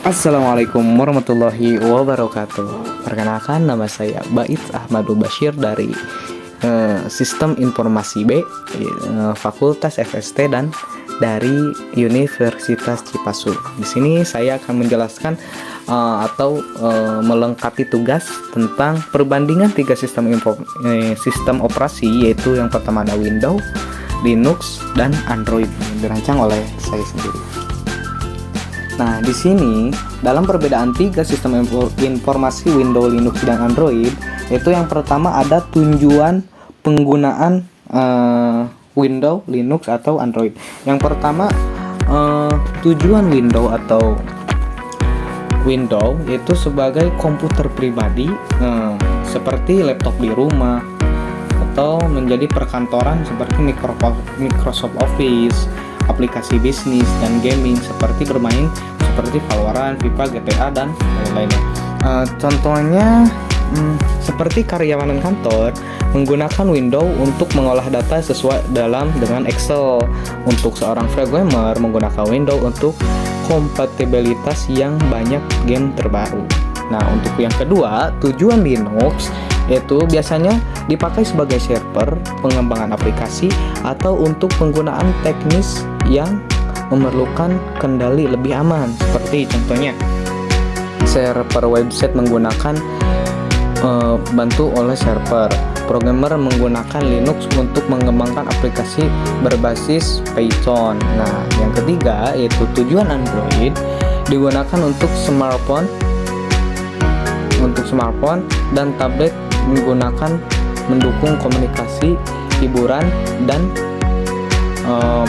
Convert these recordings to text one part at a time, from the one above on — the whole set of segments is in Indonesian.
Assalamualaikum warahmatullahi wabarakatuh. Perkenalkan, nama saya Bait Ahmadul Bashir dari Sistem Informasi B, Fakultas FST dan dari Universitas Cipasu. Di sini saya akan menjelaskan melengkapi tugas tentang perbandingan tiga sistem operasi, yaitu yang pertama ada Windows, Linux, dan Android, dirancang oleh saya sendiri. Nah, di sini dalam perbedaan tiga sistem informasi Windows, Linux, dan Android, itu yang pertama ada tujuan penggunaan Windows, Linux, atau Android. Yang pertama, tujuan Windows atau Windows itu sebagai komputer pribadi, seperti laptop di rumah, atau menjadi perkantoran seperti Microsoft Office, aplikasi bisnis dan gaming seperti bermain seperti Valorant, FIFA, GTA, dan lain-lainnya. Contohnya seperti karyawan kantor menggunakan Windows untuk mengolah data sesuai dengan Excel. Untuk seorang programmer menggunakan Windows untuk kompatibilitas yang banyak game terbaru. Nah, untuk yang kedua, tujuan Linux itu biasanya dipakai sebagai server, pengembangan aplikasi, atau untuk penggunaan teknis yang memerlukan kendali lebih aman. Seperti contohnya, server website menggunakan bantu oleh server. Programmer menggunakan Linux untuk mengembangkan aplikasi berbasis Python. Nah, yang ketiga yaitu tujuan Android digunakan untuk smartphone dan tablet, mendukung komunikasi, hiburan, dan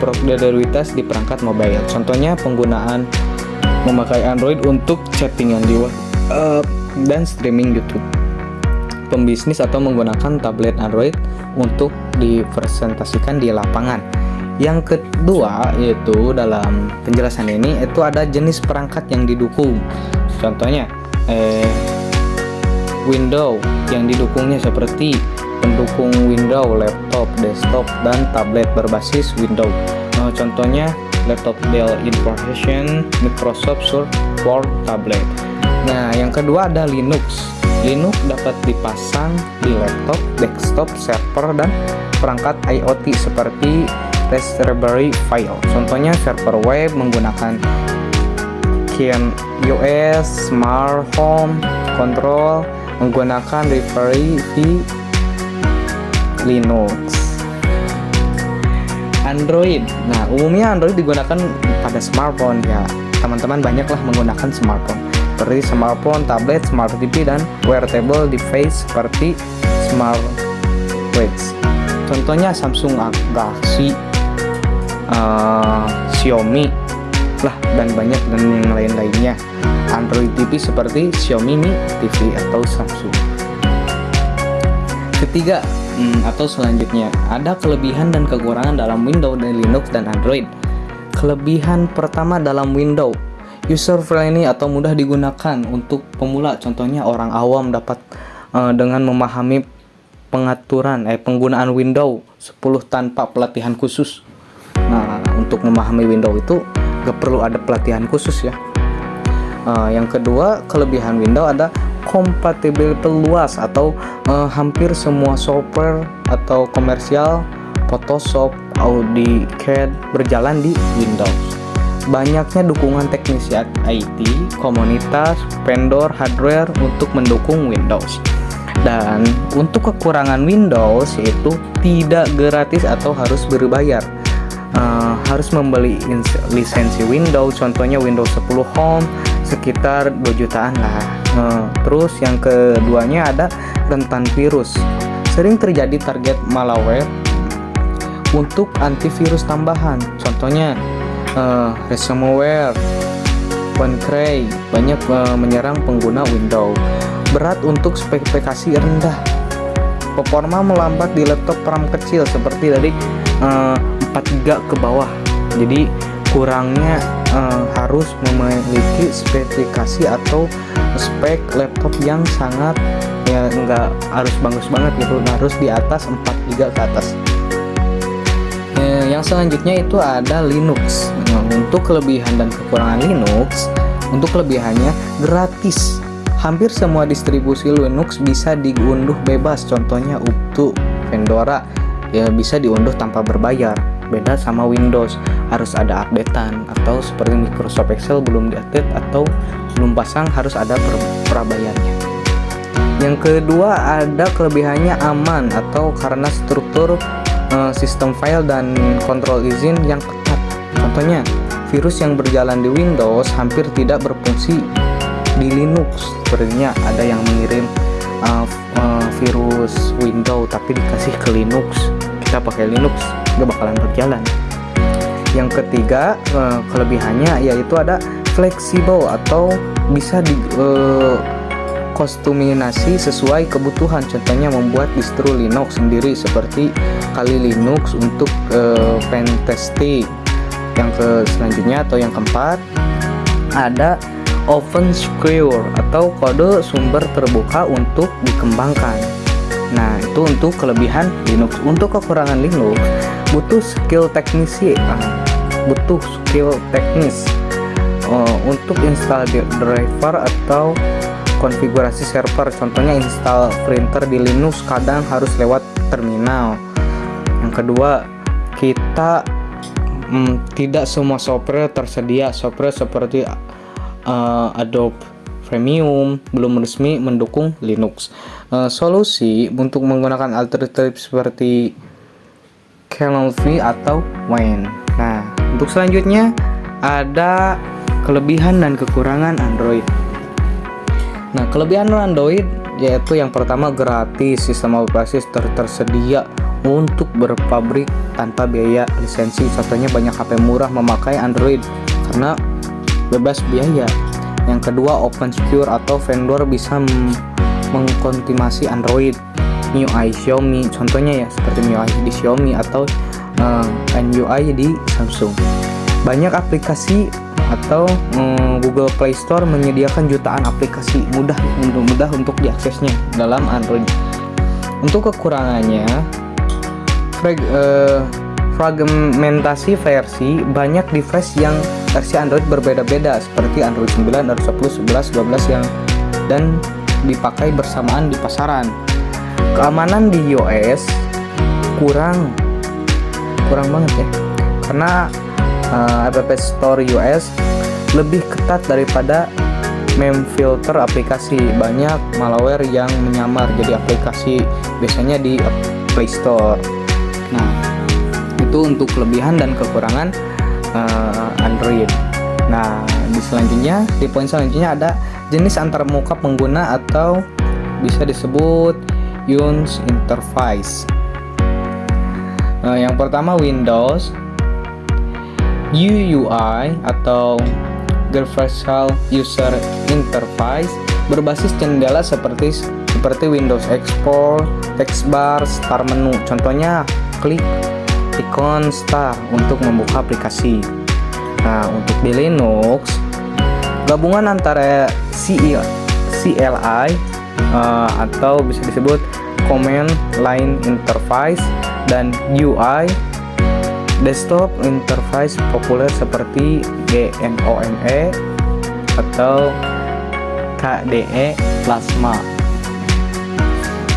produktivitas di perangkat mobile. Contohnya penggunaan memakai Android untuk chattingan di web dan streaming YouTube. Pembisnis atau menggunakan tablet Android untuk dipresentasikan di lapangan. Yang kedua yaitu dalam penjelasan ini itu ada jenis perangkat yang didukung. Contohnya Windows yang didukungnya seperti pendukung Windows laptop, desktop, dan tablet berbasis Windows. Contohnya laptop Dell Inspiration, Microsoft Surface Book tablet. Nah, yang kedua ada Linux. Linux dapat dipasang di laptop, desktop, server, dan perangkat IoT seperti Raspberry Pi. Contohnya server web menggunakan KineOS, Smart Home Control menggunakan Raspberry Pi Linux. Android. Nah, umumnya Android digunakan pada smartphone ya. Teman-teman banyaklah menggunakan smartphone. Seperti smartphone, tablet, smart TV, dan wearable device seperti smartwatch. Contohnya Samsung Galaxy, Xiaomi lah, dan banyak dan yang lain-lainnya. Android TV seperti Xiaomi Mi TV atau Samsung. Ketiga atau selanjutnya ada kelebihan dan kekurangan dalam Windows dan Linux dan Android. Kelebihan pertama dalam Windows, user friendly atau mudah digunakan untuk pemula. Contohnya orang awam dapat dengan memahami penggunaan Windows 10 tanpa pelatihan khusus. Nah, untuk memahami Windows itu gak perlu ada pelatihan khusus ya. Yang kedua, kelebihan Windows ada kompatibilitas luas atau hampir semua software atau komersial, Photoshop, AutoCAD berjalan di Windows. Banyaknya dukungan teknisi IT, komunitas, vendor hardware untuk mendukung Windows. Dan untuk kekurangan Windows yaitu tidak gratis atau harus berbayar. Harus membeli lisensi Windows, contohnya Windows 10 Home sekitar 2 jutaan lah. Terus yang keduanya ada rentan virus. Sering terjadi target malware untuk antivirus tambahan. Contohnya ransomware, WannaCry banyak menyerang pengguna Windows. Berat untuk spesifikasi rendah. Performa melambat di laptop RAM kecil seperti dari 4 GB ke bawah. Jadi kurangnya harus memiliki spesifikasi atau spek laptop yang sangat ya nggak harus bagus banget gitu, harus di atas 4 GB ke atas. Yang selanjutnya itu ada Linux. Untuk kelebihan dan kekurangan Linux, Untuk kelebihannya gratis. Hampir semua distribusi Linux bisa diunduh bebas. Contohnya Ubuntu, Fedora ya bisa diunduh tanpa berbayar. Beda sama Windows, harus ada updatean, atau seperti Microsoft Excel belum diupdate atau belum pasang harus ada prabayarnya. Yang kedua, ada kelebihannya aman, atau karena struktur sistem file dan kontrol izin yang ketat. Contohnya, virus yang berjalan di Windows hampir tidak berfungsi di Linux. Sepertinya ada yang mengirim virus Windows tapi dikasih ke Linux, kita pakai Linux gak bakalan berjalan. Yang ketiga, kelebihannya yaitu ada fleksibel, atau bisa di kostumisasi sesuai kebutuhan. Contohnya membuat distro Linux sendiri seperti Kali Linux untuk pentesting. Yang selanjutnya atau yang keempat, ada open secure, atau kode sumber terbuka untuk dikembangkan. Nah, itu untuk kelebihan Linux. Untuk kekurangan Linux, butuh skill teknis untuk install driver atau konfigurasi server. Contohnya install printer di Linux kadang harus lewat terminal. Yang kedua, kita tidak semua software tersedia. Software seperti Adobe Premium belum resmi mendukung Linux. Solusi untuk menggunakan alternatif seperti Kali atau Wine. Nah, untuk selanjutnya ada kelebihan dan kekurangan Android. Nah, kelebihan Android yaitu yang pertama, gratis. Sistem operasi tersedia untuk berpabrik tanpa biaya lisensi. Contohnya banyak HP murah memakai Android karena bebas biaya. Yang kedua, open secure, atau vendor bisa mengkonfirmasi Android. MIUI Xiaomi, contohnya ya seperti MIUI di Xiaomi atau MIUI di Samsung. Banyak aplikasi atau Google Play Store menyediakan jutaan aplikasi, mudah untuk diaksesnya dalam Android. Untuk kekurangannya, fragmentasi versi, banyak device yang versi Android berbeda-beda seperti Android 9, Android 10, 11, 12 yang dan dipakai bersamaan di pasaran. Keamanan di iOS kurang banget ya, karena App Store iOS lebih ketat daripada memfilter aplikasi. Banyak malware yang menyamar jadi aplikasi, biasanya di Play Store. Nah, itu untuk kelebihan dan kekurangan Android. Nah, di poin selanjutnya ada jenis antarmuka pengguna, atau bisa disebut user interface. Yang pertama, Windows UUI atau Universal User Interface, berbasis jendela seperti Windows Explorer, text bar, start menu. Contohnya klik ikon start untuk membuka aplikasi. Nah, untuk di Linux, gabungan antara CLI atau bisa disebut Command Line Interface dan UI Desktop Interface populer seperti GNOME atau KDE Plasma.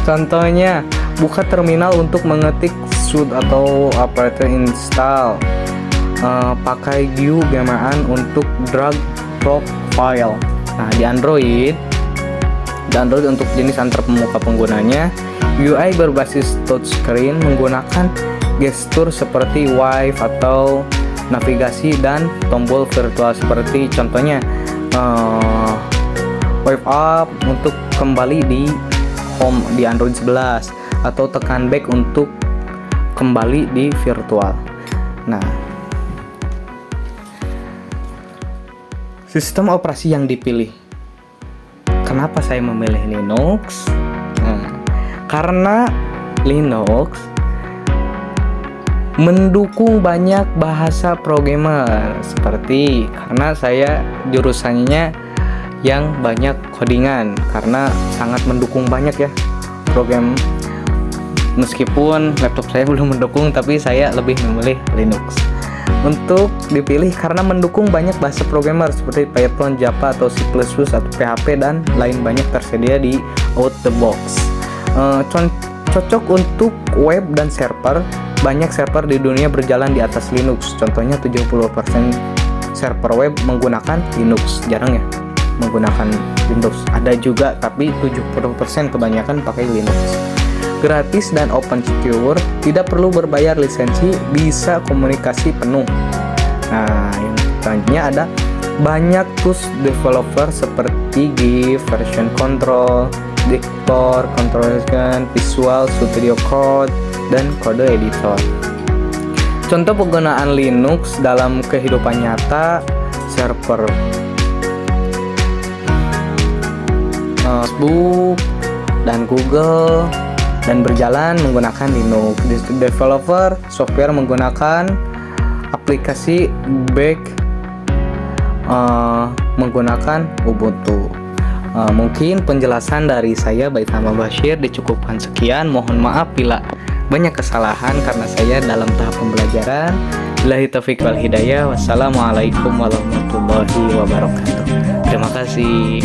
Contohnya, buka terminal untuk mengetik sudo atau operator install. Pakai GUI gamaan untuk drag drop file. Nah, di Android untuk jenis antarmuka penggunanya, UI berbasis touchscreen menggunakan gestur seperti wave atau navigasi dan tombol virtual seperti contohnya wave up untuk kembali di home di Android 11 atau tekan back untuk kembali di virtual. Nah, sistem operasi yang dipilih. Kenapa saya memilih Linux? Karena Linux mendukung banyak bahasa programmer, seperti karena saya jurusannya yang banyak codingan, karena sangat mendukung banyak ya program. Meskipun laptop saya belum mendukung, tapi saya lebih memilih Linux. untuk dipilih karena mendukung banyak bahasa programmer seperti Python, Java, atau C++, atau PHP, dan lain banyak tersedia di out the box. Cocok untuk web dan server. Banyak server di dunia berjalan di atas Linux. Contohnya 70% server web menggunakan Linux. Jarang ya menggunakan Windows. Ada juga, tapi 70% kebanyakan pakai Linux. Gratis dan open secure, tidak perlu berbayar lisensi, bisa komunikasi penuh. Nah, yang selanjutnya ada banyak tools developer seperti GIF, version control, dictor, control, visual, studio code, dan kode editor. Contoh penggunaan Linux dalam kehidupan nyata: server Facebook dan Google, dan berjalan menggunakan Linux. Developer software menggunakan aplikasi back menggunakan Ubuntu. Mungkin penjelasan dari saya Baitama Bashir dicukupkan sekian. Mohon maaf bila banyak kesalahan karena saya dalam tahap pembelajaran. Billahi taufiq wal hidayah. Wassalamualaikum warahmatullahi wabarakatuh. Terima kasih.